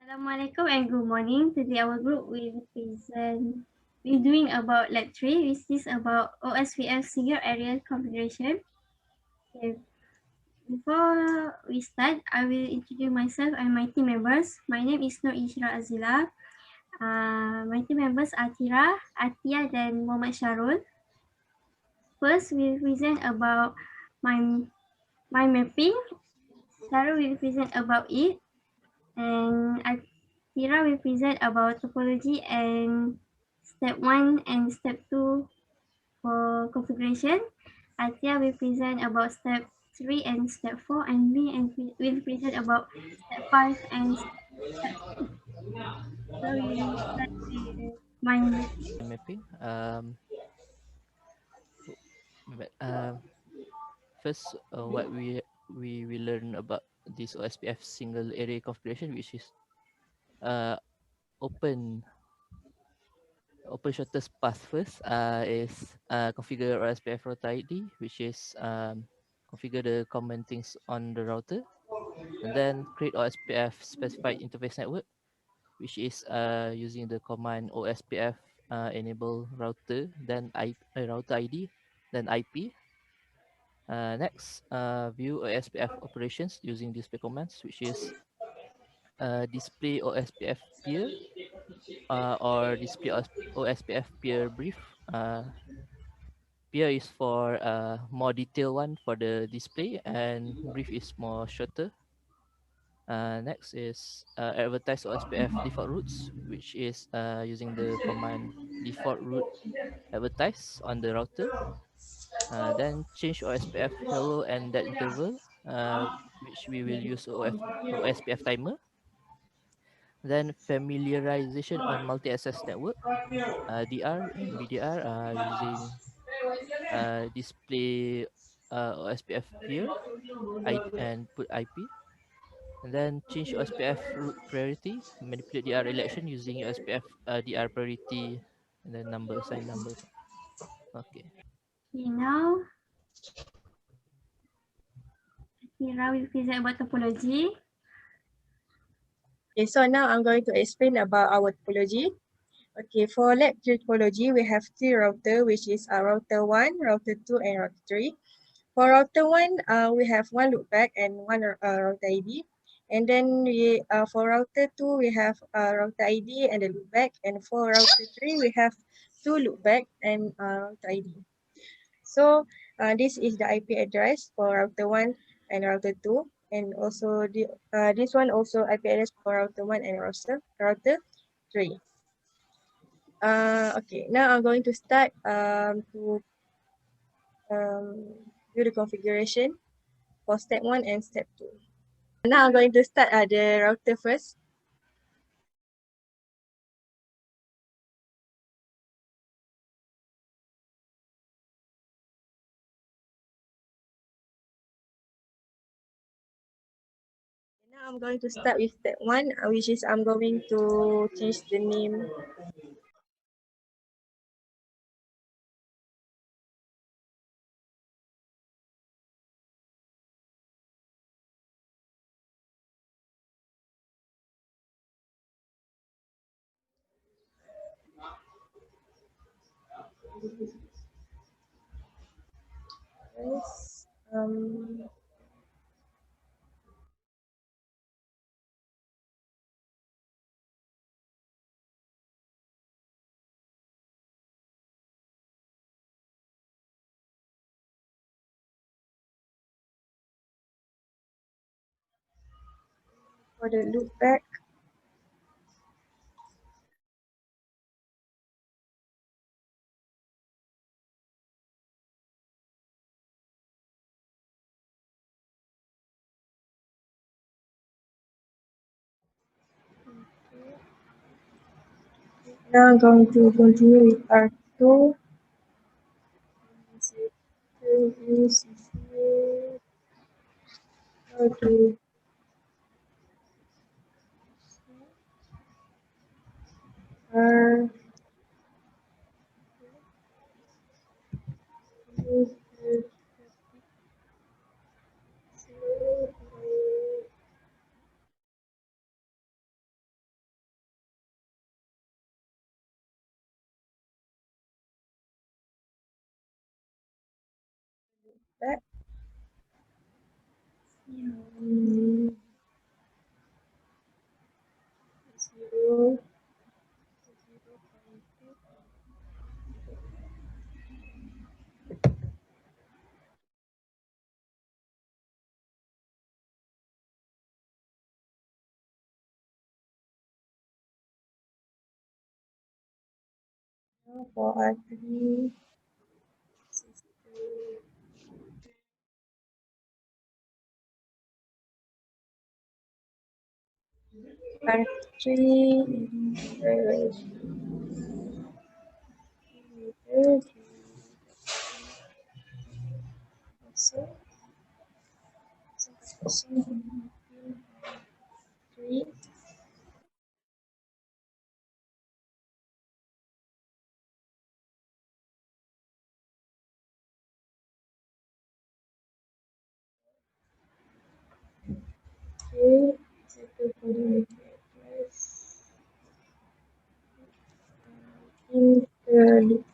Assalamualaikum and good morning. Today our group will doing about lab 3, which is about OSPF single area configuration. Okay. Before we start, I will introduce myself and my team members. My name is Nur Ishra Azila. My team members are Tira, Atia dan Muhammad Syarul. First, we will present about my mapping. Syarul will present about it. And Tira will present about topology and step 1 and step 2 for configuration. Atia will present about step 3 and step 4, and me will present about step 5 and step 6. So we will start with mind mapping. Mapping. But, first, what we will learn about this OSPF single array configuration, which is uh, open shortest path first. Is configure OSPF router ID, which is configure the common things on the router, and then create OSPF specified interface network, which is using the command OSPF enable router, then router ID, then IP. Next, view OSPF operations using display commands, which is display OSPF peer or display OSPF peer brief. Peer is for more detailed one for the display, and brief is more shorter. Next is advertise OSPF default routes, which is using the command default route advertise on the router. Then change OSPF hello and that interval, which we will use OSPF timer. Then familiarization on multi-access network, DR and BDR, using display OSPF peer and put IP. And then change OSPF route priority, manipulate DR election using OSPF DR priority and then assign number. Okay. Okay, now Tira will present about topology. Okay, so now I'm going to explain about our topology. Okay, for lab 3 topology, we have 3 router, which is router 1, router 2, and router 3. For router 1, we have 1 loopback and 1 router ID. And then for router 2, we have router ID and a loopback. And for router 3, we have 2 loopback and router ID. So this is the IP address for router 1 and router 2. And also this one also IP address for router 1 and router 3. Okay, now I'm going to start to do the configuration for step 1 and step 2. Now I'm going to start the router first. Now I'm going to start with step 1, which is I'm going to change the name. Yes, for the loopback. Now I'm going to continue with R2. Okay. back. Um, 0, 0.2. Now for R3, R3, three. Okay, settle for the address. Interloop.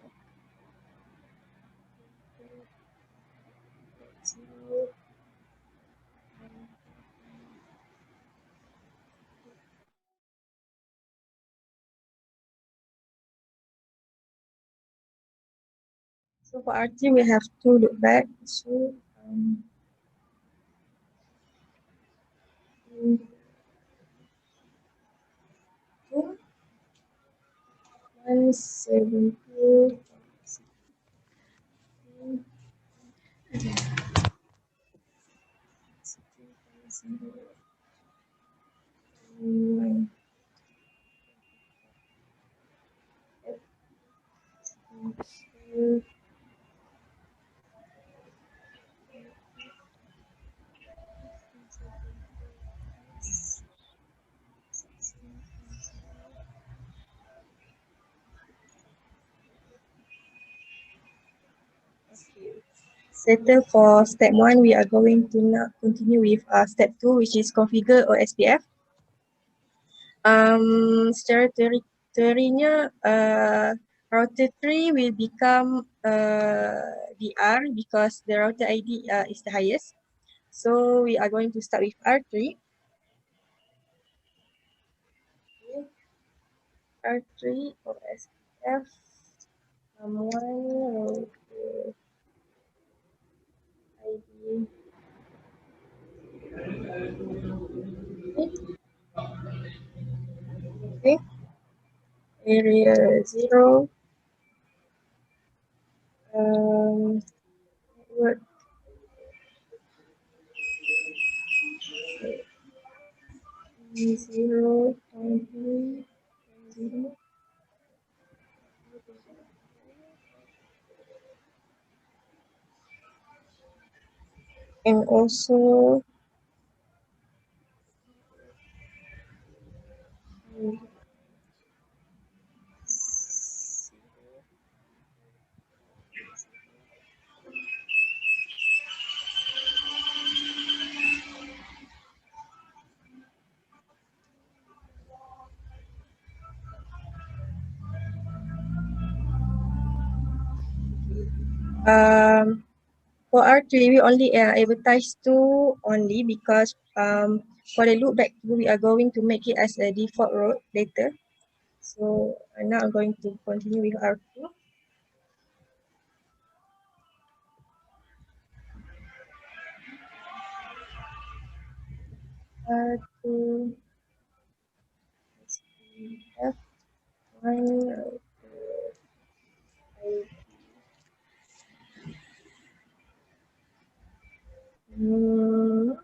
So for RT, we have two loop back. So two, 172, settle for step 1. We are going to now continue with step 2, which is configure OSPF. Secara teorinya, router 3 will become DR because the router ID is the highest. So we are going to start with R3. R3 OSPF. 1 router ID. Okay. Area 0. Network 0.3. And also for R3 we only advertise 2 only because for the loopback we are going to make it as a default route later. So now I'm going to continue with R2. R2 SPF 1 oh,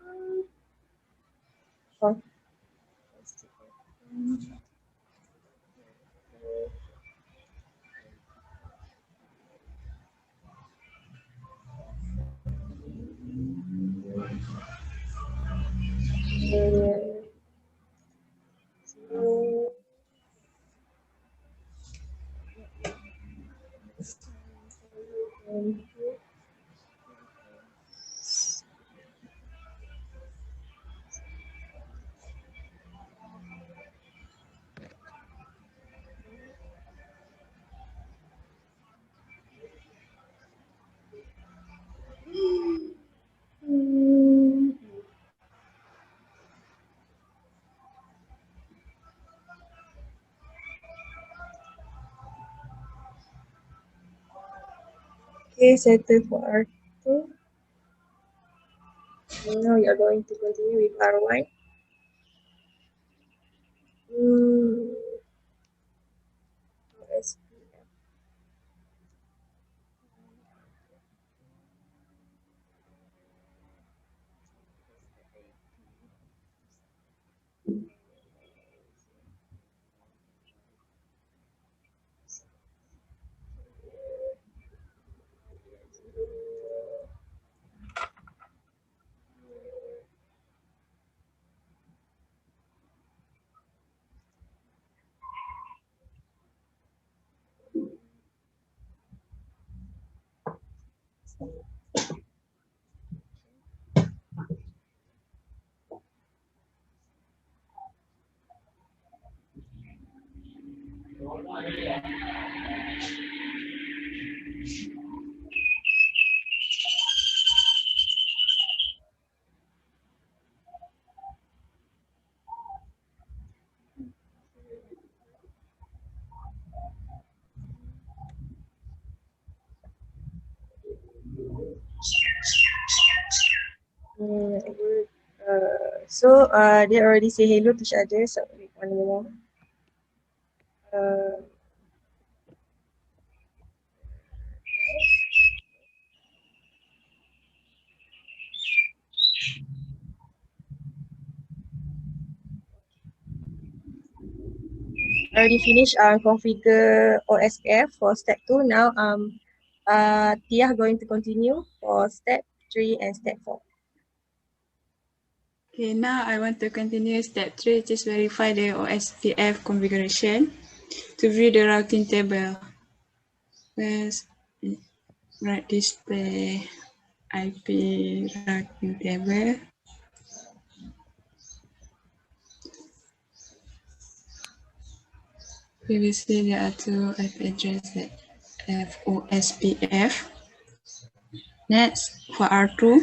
Okay, settle for R2. Now you are going to continue with R1. OSPF. Good. They already say hello to each other. So wait one more. Uh, already finished configure OSPF for step 2. Now Tia going to continue for step 3 and step 4. Okay, now I want to continue step 3, just verify the OSPF configuration to view the routing table. Let's right display IP routing table. Previously, there are two IP addresses that have OSPF. Next, for R2,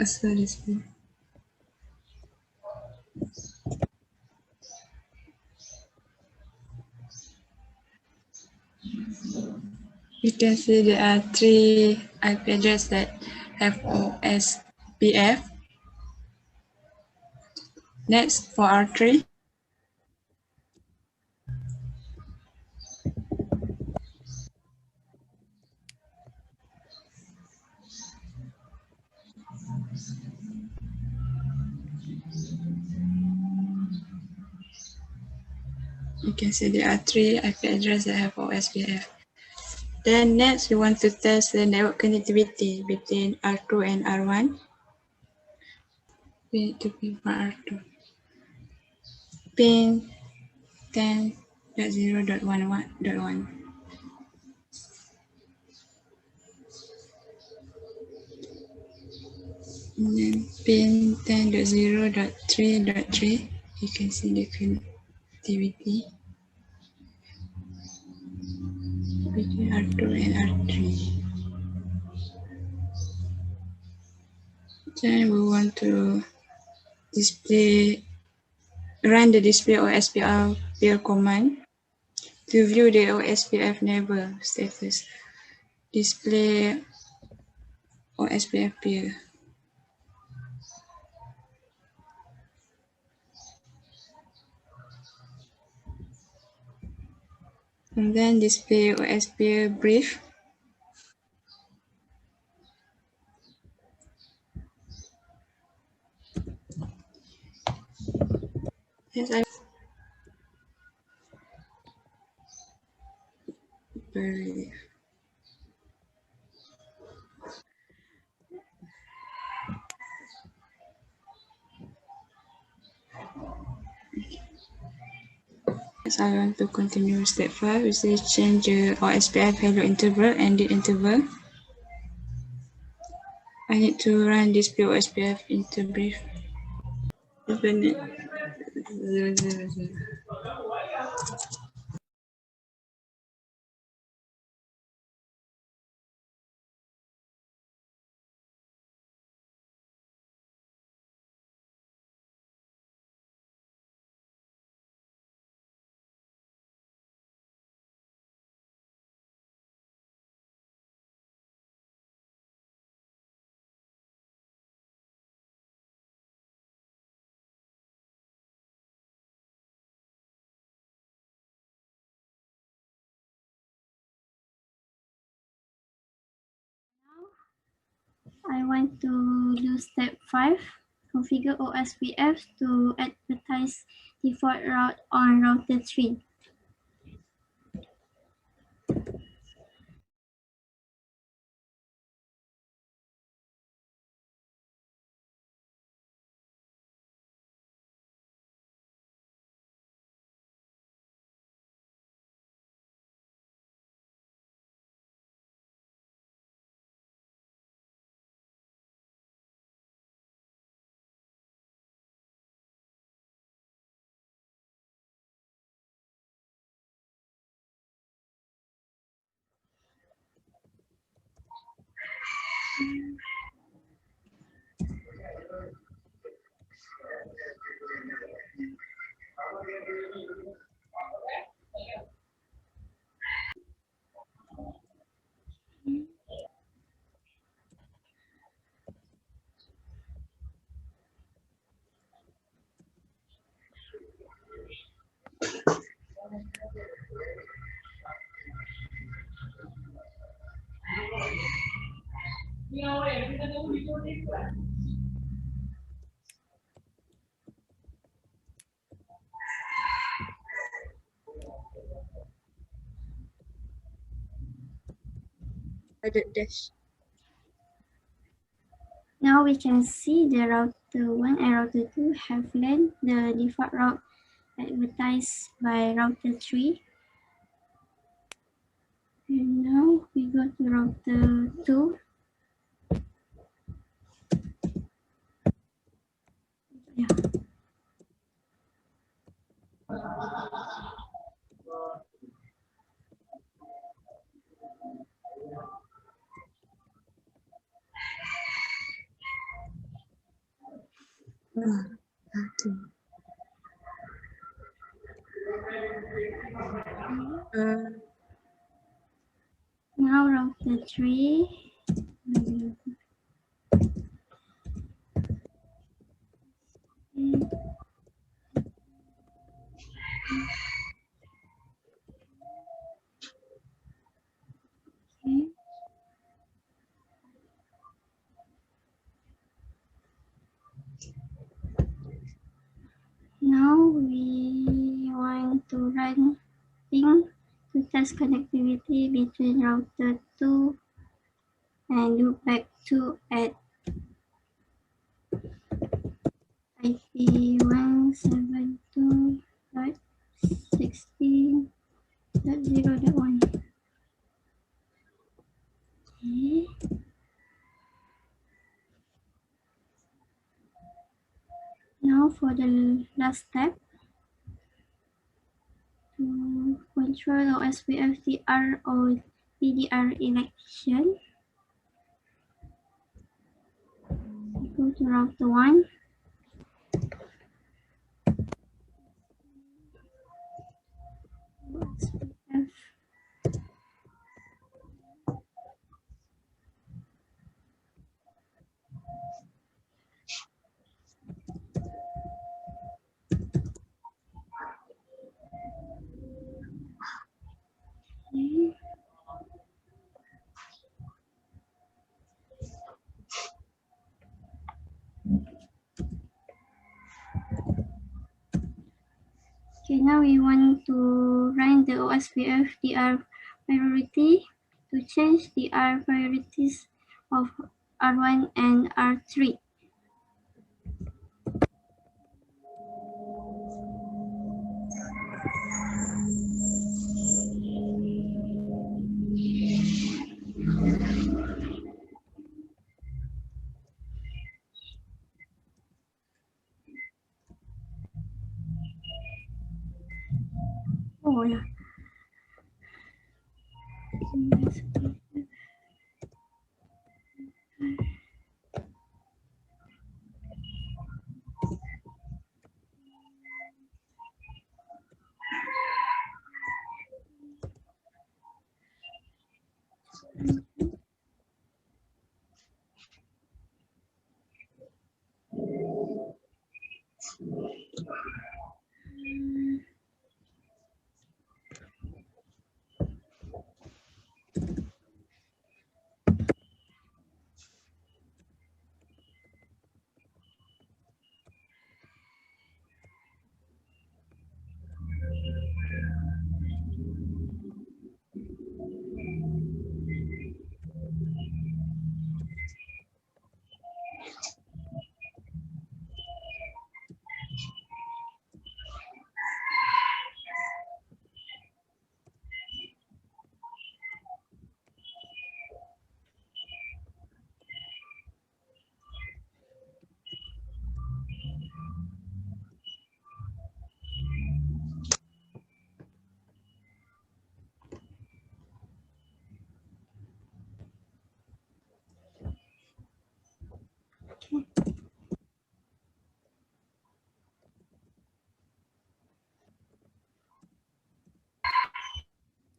so this one. You can see there are three IP addresses that have OSPF. Next, for R3, you can see there are three IP addresses that have OSPF. Then next, we want to test the network connectivity between R2 and R1. We need to pin for R2. Pin 10.0.11.1. And then pin 10.0.3.3. You can see the connectivity between R2 and R3. Then we want to run the display OSPF peer command to view the OSPF neighbor status. Display OSPF peer. And then display OSPF brief. Yes, I brief. Yes, I want to continue step 5, which is change the OSPF hello interval and the interval. I need to run display OSPF into brief. Open it. 000. I want to do step 5, configure OSPF to advertise default route on router 3. dash. Now we can see the router 1 and router 2 have led the default route advertised by router 3. And now we go to router 2. Yeah. Now router 3. Okay. Now we want to run ping to test connectivity between router 2 and loop back to at IP 172.16.0.1. Okay. Now for the last step, to control OSPF TR or PDR election, go to router 1. OSPF. Okay. Okay, now we want to run the OSPF DR priority to change the R priorities of R1 and R3. Oh yeah.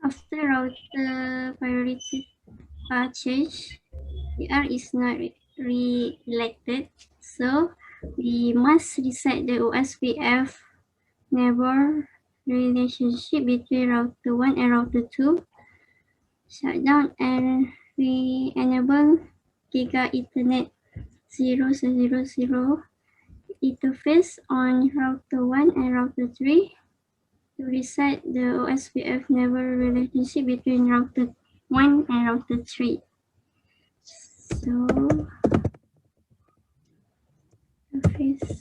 after router priority change, PR is not re-elected, so we must reset the OSPF neighbor relationship between router 1 and router 2, shut down and re-enable Giga Ethernet 000 interface on router 1 and router 3 to reset the OSPF neighbor relationship between router 1 and router 3. So, interface.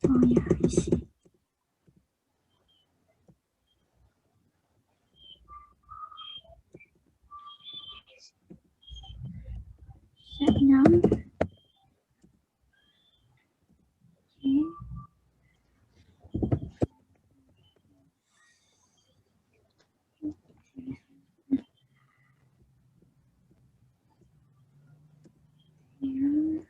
Oh yeah, I see. Shut down. Okay. Here.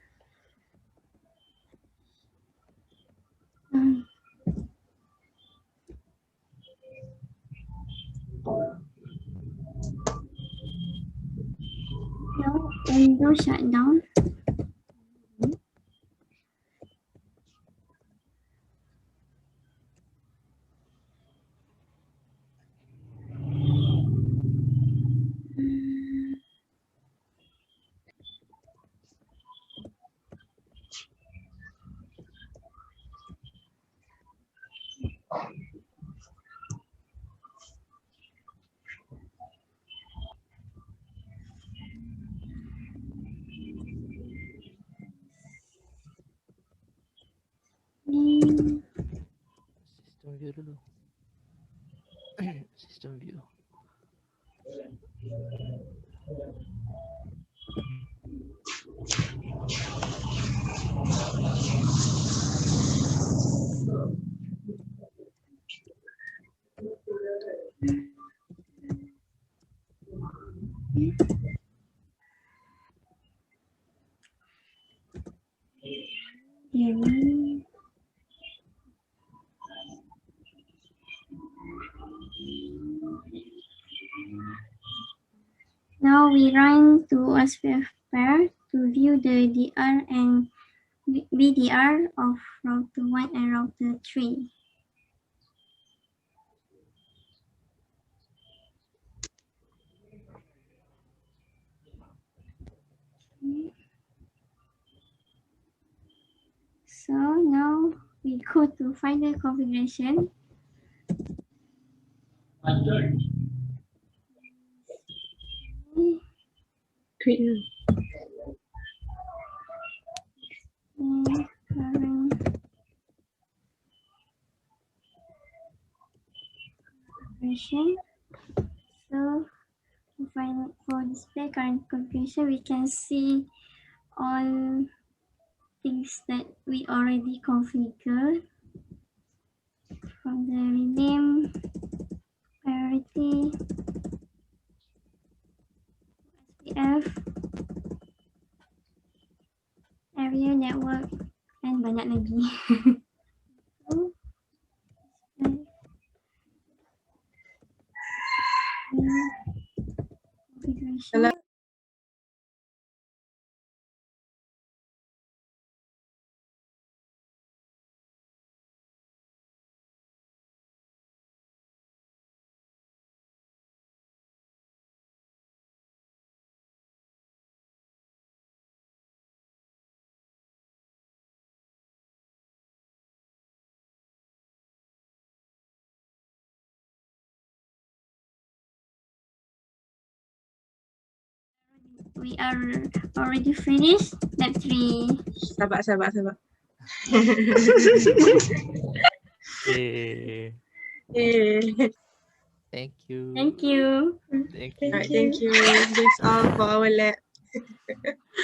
Now, window shut down. System view dulu. System view. Here. Now we run to OSPF pair to view the DR and BDR of router 1 and router 3. So now we go to final configuration. Quit. Current version. So for display current configuration, we can see all things that we already configured from the rename, priority, SPF, area network, and banyak lagi. So, configuration. We are already finished lab 3. Sabar. Yay. Yay. Thank you. Thank you. Thank you. Alright, thank you. That's all for our lab.